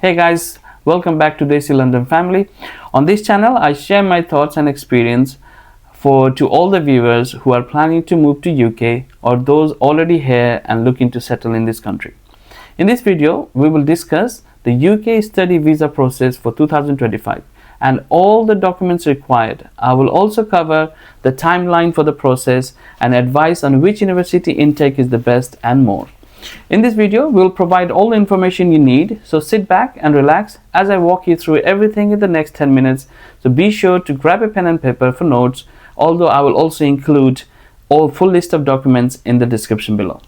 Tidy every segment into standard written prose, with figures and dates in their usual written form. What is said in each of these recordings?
Hey guys, welcome back to Desi London family. On this channel, I share my thoughts and experience to all the viewers who are planning to move to UK or those already here and looking to settle in this country. In this video, we will discuss the UK study visa process for 2025 and all the documents required. I will also cover the timeline for the process and advice on which university intake is the best and more. In this video, we'll provide all the information you need, so sit back and relax as I walk you through everything in the next 10 minutes. So be sure to grab a pen and paper for notes, although I will also include all full list of documents in the description below.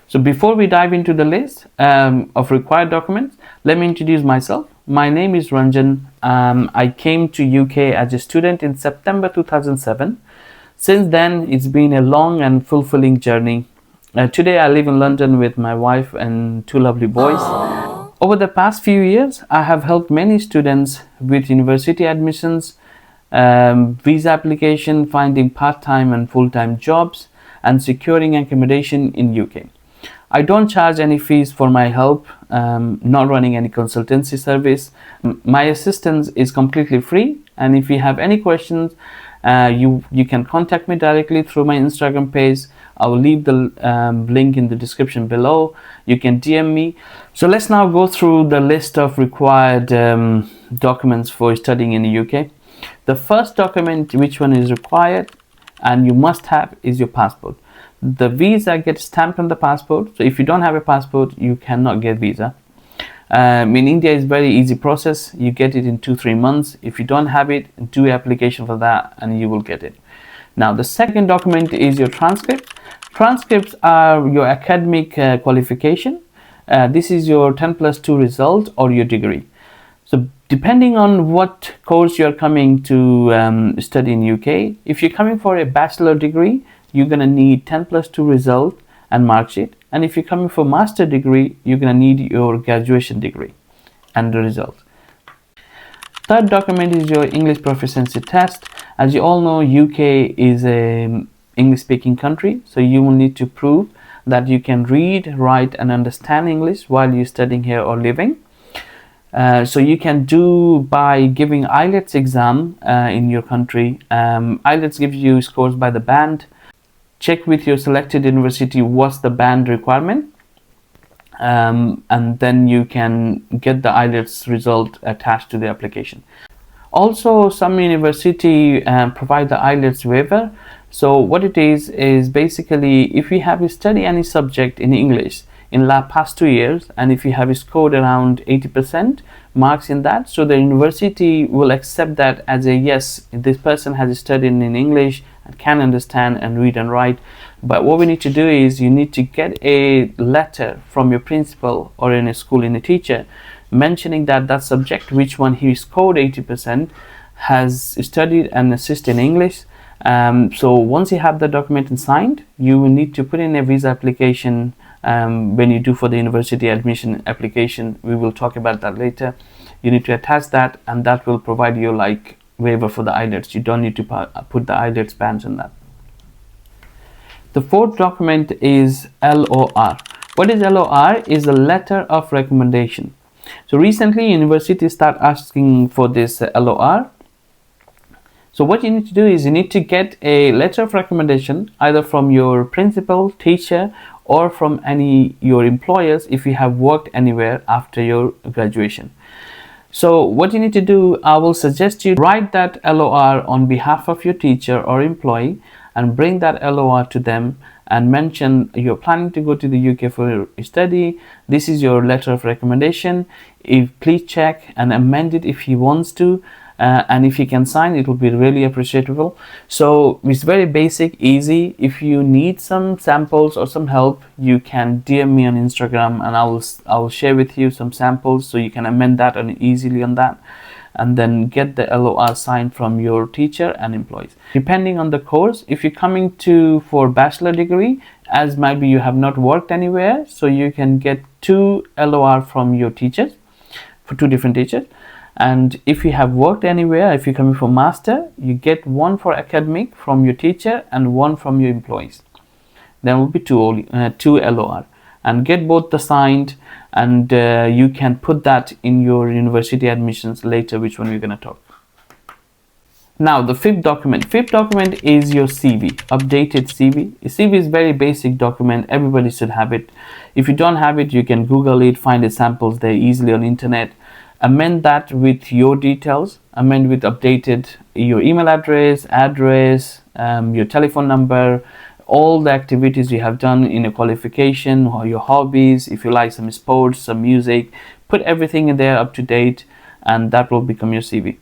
So before we dive into the list of required documents, let me introduce myself. My name is Ranjan. I came to UK as a student in September 2007. Since then, it's been a long and fulfilling journey. Today I live in London with my wife and two lovely boys. Aww. Over the past few years, I have helped many students with university admissions, visa application, finding part-time and full-time jobs, and securing accommodation in UK. I don't charge any fees for my help, not running any consultancy service. My assistance is completely free, and if you have any questions, you can contact me directly through my Instagram page. I will leave the link in the description below. You can DM me. So let's now go through the list of required documents for studying in the UK. The first document which one is required and you must have is your passport. The visa gets stamped on the passport. So if you don't have a passport, you cannot get visa. In India, it's very easy process. You get it in 2-3 months. If you don't have it, do application for that and you will get it. Now, the second document is your transcript. Transcripts are your academic qualification. This is your 10+2 result or your degree. So depending on what course you're coming to study in UK, if you're coming for a bachelor degree, you're going to need 10+2 result and mark sheet. And if you're coming for master degree, you're going to need your graduation degree and the result. Third document is your English proficiency test. As you all know, UK is an English-speaking country, so you will need to prove that you can read, write, and understand English while you're studying here or living. So you can do by giving IELTS exam in your country. IELTS gives you scores by the band. Check with your selected university what's the band requirement, and then you can get the IELTS result attached to the application. Also, some university provide the IELTS waiver. So what it is basically if you have studied any subject in English in the past 2 years, and if you have scored around 80% marks in that, so the university will accept that as a yes, this person has studied in English and can understand and read and write. But what we need to do is you need to get a letter from your principal or in a school in a teacher mentioning that that subject which one he scored 80% has studied and assisted in English. So once you have the document signed, you will need to put in a visa application when you do for the university admission application. We will talk about that later. You need to attach that, and that will provide you like waiver for the IELTS. You don't need to put the IELTS bands in that. The fourth document is LOR. What is LOR? Is a letter of recommendation. So recently universities start asking for this LOR. So what you need to do is you need to get a letter of recommendation either from your principal, teacher, or from any your employers if you have worked anywhere after your graduation. So what you need to do, I will suggest you write that LOR on behalf of your teacher or employee and bring that LOR to them and mention you're planning to go to the UK for study. This is your letter of recommendation. Please check and amend it if he wants to. And if you can sign, it will be really appreciable. So it's very basic, easy. If you need some samples or some help, you can DM me on Instagram and I will share with you some samples so you can amend that and easily on that, and then get the LOR signed from your teacher and employees. Depending on the course, if you're coming for bachelor degree, as maybe you have not worked anywhere, so you can get 2 LOR from your teachers, for 2 different teachers. And if you have worked anywhere, if you're coming for master, you get 1 for academic from your teacher and 1 from your employees. There will be 2 LOR, and get both the signed and you can put that in your university admissions later, which one we're going to talk. Now the fifth document is your CV, updated CV. A CV is very basic document, everybody should have it. If you don't have it, you can Google it, find the samples there easily on internet. Amend that with your details, amend with updated your email address, your telephone number, all the activities you have done in a qualification, or your hobbies, if you like some sports, some music, put everything in there up to date, and that will become your CV.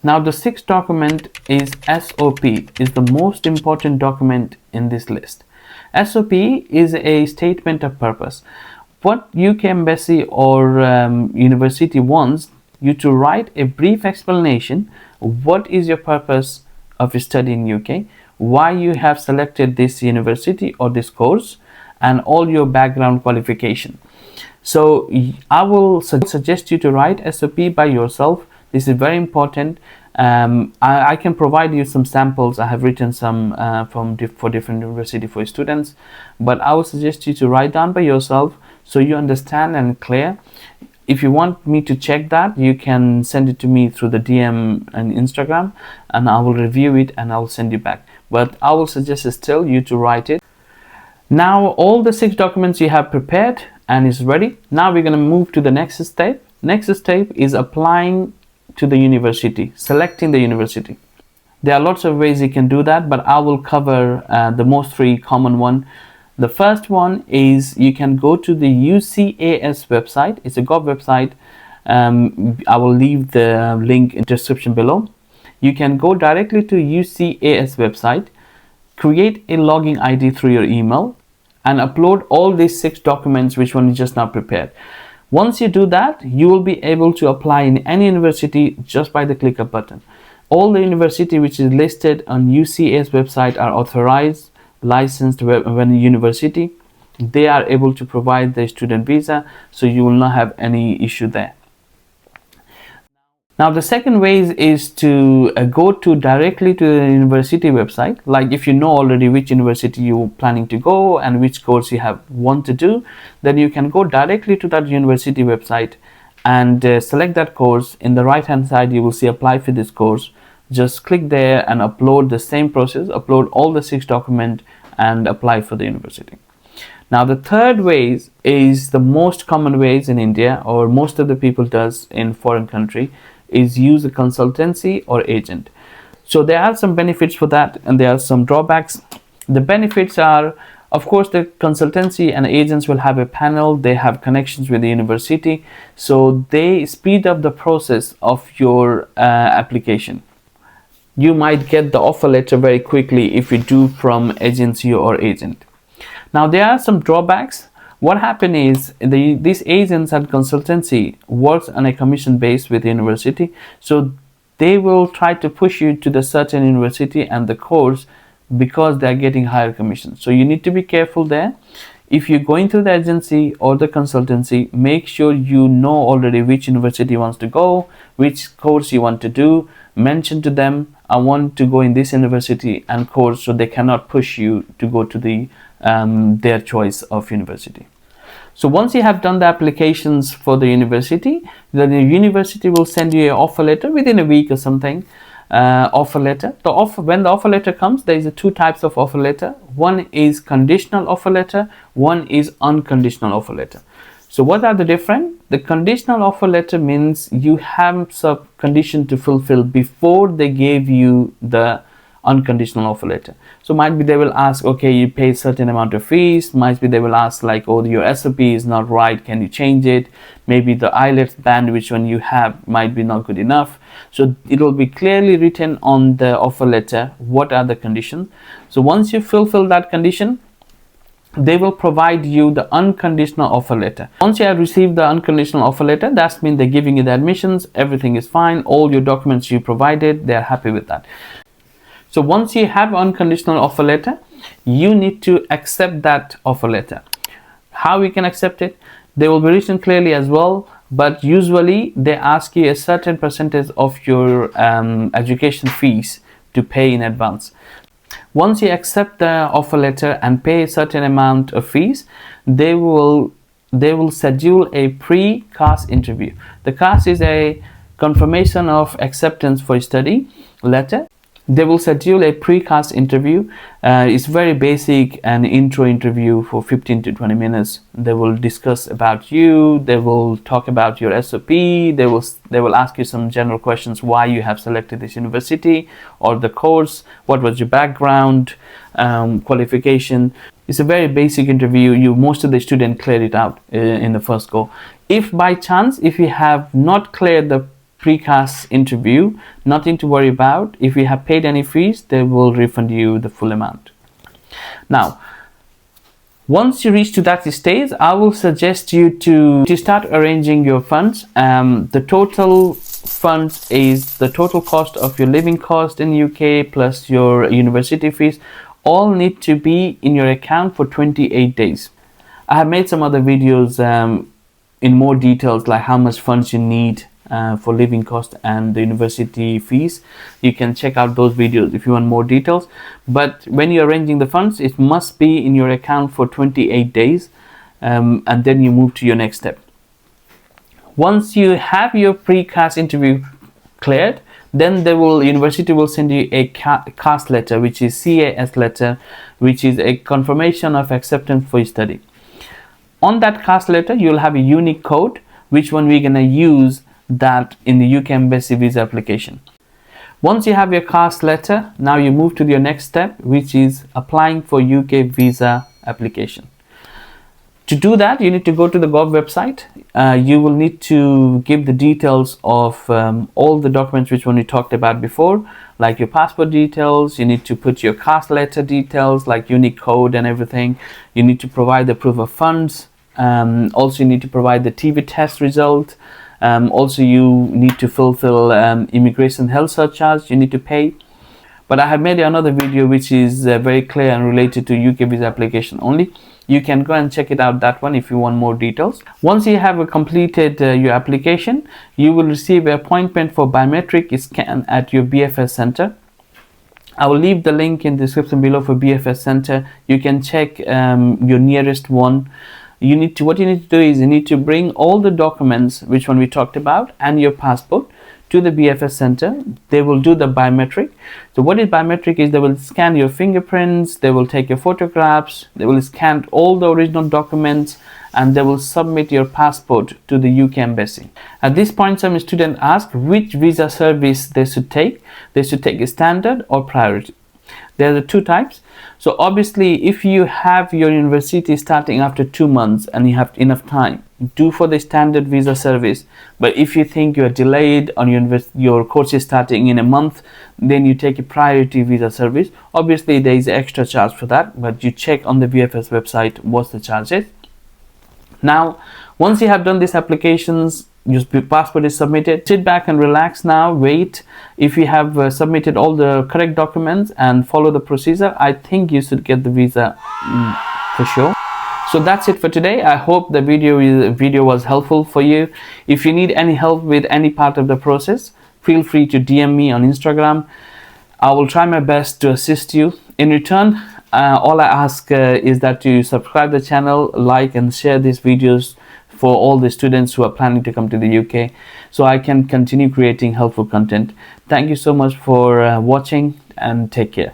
Now the sixth document is SOP, is the most important document in this list. SOP is a statement of purpose. What UK Embassy or university wants you to write a brief explanation. What is your purpose of studying in UK? Why you have selected this university or this course, and all your background qualification. So I will suggest you to write SOP by yourself. This is very important. I can provide you some samples. I have written some for different university for students, but I will suggest you to write down by yourself so you understand and clear. If you want me to check that, you can send it to me through the DM and Instagram, and I will review it and I will send you back. But I will suggest still you to write it. Now all the 6 documents you have prepared and is ready. Now we're going to move to the next step. Next step is applying to the university, selecting the university. There are lots of ways you can do that, but I will cover the most 3 common one. The first one is you can go to the UCAS website. It's a Gov website. I will leave the link in description below. You can go directly to UCAS website, create a login ID through your email, and upload all these 6 documents which one you just now prepared. Once you do that, you will be able to apply in any university just by the click of button. All the university which is listed on UCAS website are authorized, licensed university. They are able to provide the student visa, so you will not have any issue there. Now the second way is to go directly to the university website. Like if you know already which university you're planning to go and which course you want to do, then you can go directly to that university website and select that course. In the right hand side you will see apply for this course. Just click there and upload the same process, upload all the 6 documents and apply for the university. Now the third way is the most common ways in India, or most of the people does in foreign country, is use a consultancy or agent. So there are some benefits for that and there are some drawbacks. The benefits are, of course, the consultancy and agents will have a panel, they have connections with the university, so they speed up the process of your application. You might get the offer letter very quickly if you do from agency or agent. Now there are some drawbacks. What happens is these agents and consultancy works on a commission base with the university, so they will try to push you to the certain university and the course because they are getting higher commission. So you need to be careful there. If you're going through the agency or the consultancy, make sure you know already which university you want to go, which course you want to do. Mention to them, I want to go in this university and course, so they cannot push you to go to their choice of university. So once you have done the applications for the university, then the university will send you an offer letter within a week or something. Offer letter. When the offer letter comes, there is 2 types of offer letter. One is conditional offer letter. One is unconditional offer letter. So what are the different? The conditional offer letter means you have some condition to fulfill before they gave you the unconditional offer letter. So might be they will ask, okay, you pay certain amount of fees. Might be they will ask like, oh, your SOP is not right, can you change it? Maybe the IELTS band which one you have might be not good enough. So it will be clearly written on the offer letter what are the conditions. So once you fulfill that condition, they will provide you the unconditional offer letter. Once you have received the unconditional offer letter, that means they're giving you the admissions, everything is fine, all your documents you provided, they're happy with that. So once you have unconditional offer letter, you need to accept that offer letter. How you can accept it? They will be written clearly as well, but usually they ask you a certain percentage of your education fees to pay in advance. Once you accept the offer letter and pay a certain amount of fees, they will they will schedule a pre-CAS interview. The CAS is a confirmation of acceptance for study letter. They will schedule a pre-CAS interview. It's very basic, an intro interview for 15 to 20 minutes. They will discuss about you. They will talk about your SOP. They will ask you some general questions, why you have selected this university or the course, what was your background, qualification. It's a very basic interview. Most of the students clear it out in the first go. If by chance, if you have not cleared the pre-CAS interview, nothing to worry about. If you have paid any fees, they will refund you the full amount. Now, once you reach to that stage, I will suggest you to start arranging your funds. The total funds is the total cost of your living cost in UK plus your university fees. All need to be in your account for 28 days. I have made some other videos in more details, like how much funds you need for living cost and the university fees. You can check out those videos if you want more details. But when you're arranging the funds, it must be in your account for 28 days, and then you move to your next step. Once you have your pre-CAS interview cleared, then university will send you a CAS letter, which is CAS letter, which is a confirmation of acceptance for your study. On that CAS letter, you'll have a unique code, which one we're gonna use that in the UK Embassy visa application. Once you have your CAS letter, now you move to your next step, which is applying for UK visa application. To do that, you need to go to the Gov website. You will need to give the details of all the documents which one we talked about before, like your passport details. You need to put your CAS letter details, like unique code and everything. You need to provide the proof of funds. Also, you need to provide the TB test result. Also, you need to fulfill immigration health surcharge you need to pay. But I have made another video which is very clear and related to UK visa application only. You can go and check it out, that one, if you want more details. Once you have completed your application, you will receive an appointment for biometric scan at your BFS center. I will leave the link in the description below for BFS center. You can check your nearest one. What you need to do is you need to bring all the documents which one we talked about and your passport to the BFS center. They will do the biometric. So what is biometric is they will scan your fingerprints, they will take your photographs, they will scan all the original documents, and they will submit your passport to the UK Embassy. At this point, some students ask which visa service they should take. They should take a standard or priority. There are the two types. So obviously, if you have your university starting after 2 months and you have enough time, do for the standard visa service. But if you think you are delayed on your course is starting in a month, then you take a priority visa service. Obviously, there is extra charge for that, but you check on the BFS website what's the charges. Now, once you have done these applications, your passport is submitted, sit back and relax now, wait. If you have submitted all the correct documents and follow the procedure, I think you should get the visa for sure. So that's it for today. I hope the video was helpful for you. If you need any help with any part of the process, feel free to DM me on Instagram. I will try my best to assist you. In return, all I ask is that you subscribe the channel, like and share these videos for all the students who are planning to come to the UK, so I can continue creating helpful content. Thank you so much for watching, and take care.